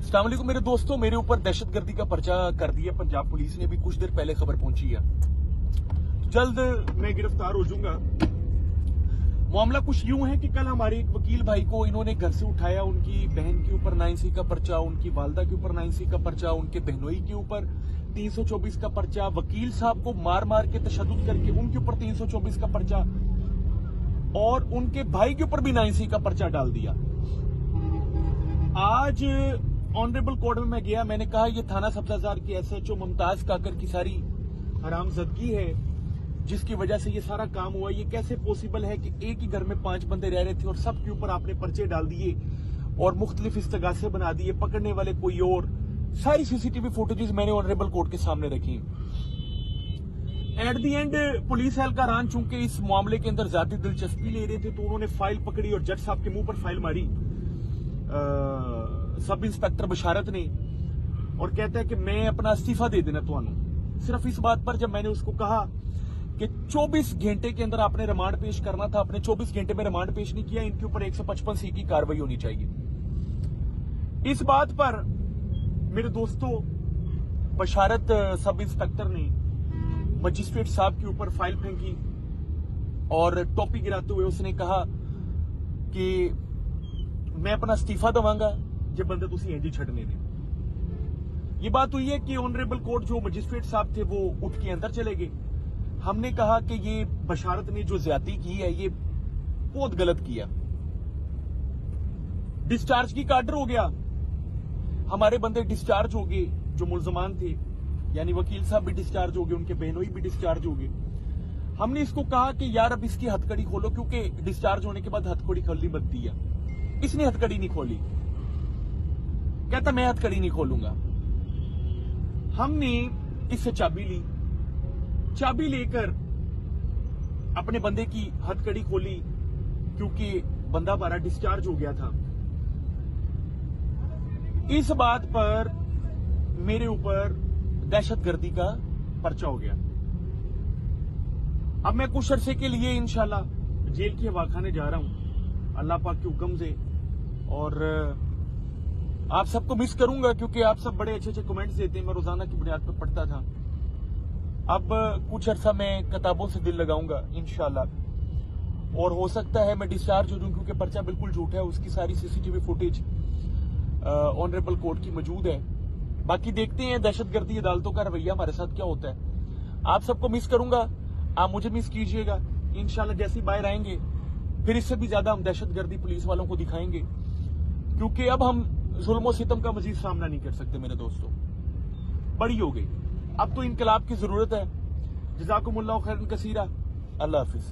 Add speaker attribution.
Speaker 1: अस्सलाम वालेकुम मेरे दोस्तों, मेरे ऊपर दहशतगर्दी का पर्चा कर दिया पंजाब पुलिस ने। अभी कुछ देर पहले खबर पहुंची है, जल्द मैं गिरफ्तार हो जाऊंगा। मामला कुछ यूं है कि कल हमारे एक वकील भाई को इन्होंने घर से उठाया। उनकी बहन के ऊपर 9C का पर्चा, उनकी वालदा के ऊपर 9C का पर्चा, उनके बहनोई के ऊपर 324 का पर्चा, वकील साहब को मार मार के तशद्दुद करके उनके ऊपर 324 का पर्चा, और उनके भाई के ऊपर भी 9C का पर्चा डाल दिया। आज ऑनरेबल कोर्ट में मैं गया, मैंने कहा ये थाना सब्जाजार की SHO मुमताज काकर की सारी हरामजदगी है जिसकी वजह से ये सारा काम हुआ। ये कैसे पॉसिबल है कि एक ही घर में 5 बंदे रह रहे थे और सबके ऊपर आपने पर्चे डाल दिए और मुख्तलिफ इस्तगासे बना दिए, पकड़ने वाले कोई और। सारी CCTV फुटेजेस मैंने ऑनरेबल कोर्ट के सामने रखी। एट दी एंड पुलिस एहलकारान चूंकि इस मामले के अंदर ज्यादा दिलचस्पी ले रहे थे तो उन्होंने फाइल पकड़ी और जज साहब के मुंह पर फाइल मारी सब इंस्पेक्टर बशारत ने, और कहता है कि मैं अपना इस्तीफा दे देना तुहानू। सिर्फ इस बात पर जब मैंने उसको कहा कि 24 घंटे के अंदर आपने रिमांड पेश करना था, आपने 24 घंटे में रिमांड पेश नहीं किया, इनके ऊपर 155C की कार्रवाई होनी चाहिए। इस बात पर मेरे दोस्तों बशारत सब इंस्पेक्टर ने मजिस्ट्रेट साहब के ऊपर फाइल फेंकी और टोपी गिराते हुए उसने कहा कि मैं अपना इस्तीफा दवांगा जब बंदे तुसी इंज छड़ने ने। ये बात हुई है कि ऑनरेबल कोर्ट जो मजिस्ट्रेट साहब थे वो उठ के अंदर चले गए। हमने कहा कि ये बशारत ने जो ज्यादती की है ये बहुत गलत किया। डिस्चार्ज की आर्डर हो गया, हमारे बंदे डिस्चार्ज हो गए जो मुल्जमान थे, यानी वकील साहब भी डिस्चार्ज हो गए, उनके बहनोई भी डिस्चार्ज हो गए। हमने इसको कहा कि यार अब इसकी हथकड़ी खोलो, क्योंकि डिस्चार्ज होने के बाद हथकड़ी खोलनी बनती है। इसने हथकड़ी नहीं खोली, कहता मैं हथकड़ी नहीं खोलूंगा। हमने इससे चाबी ली, चाबी लेकर अपने बंदे की हथकड़ी खोली क्योंकि बंदा हमारा डिस्चार्ज हो गया था। इस बात पर मेरे ऊपर दहशतगर्दी का पर्चा हो गया। अब मैं कुछ अरसे के लिए इंशाल्लाह जेल के हवाखाने जा रहा हूं अल्लाह पाक के हुक्म से, और आप सबको मिस करूंगा क्योंकि आप सब बड़े अच्छे अच्छे कमेंट्स देते हैं, मैं रोजाना की बुनियाद पर पढ़ता था। अब कुछ अरसा मैं किताबों से दिल लगाऊंगा इंशाल्लाह, और हो सकता है मैं डिस्चार्ज हो जाऊं क्योंकि पर्चा बिल्कुल झूठा है। उसकी सारी CCTV फुटेज ऑनरेबल कोर्ट की मौजूद है। बाकी देखते हैं दहशतगर्दी अदालतों का रवैया हमारे साथ क्या होता है। आप सबको मिस करूंगा, आप मुझे मिस कीजिएगा। इंशाल्लाह जैसे ही बाहर आएंगे फिर इससे भी ज्यादा हम दहशतगर्दी पुलिस वालों को दिखाएंगे, क्योंकि अब हम जुल्म सितम का मजीद सामना नहीं कर सकते मेरे दोस्तों। बड़ी हो गई, अब तो इनकलाब की जरूरत है। जज़ाकुमुल्लाह खैरन कसीरा। अल्लाह हाफिज।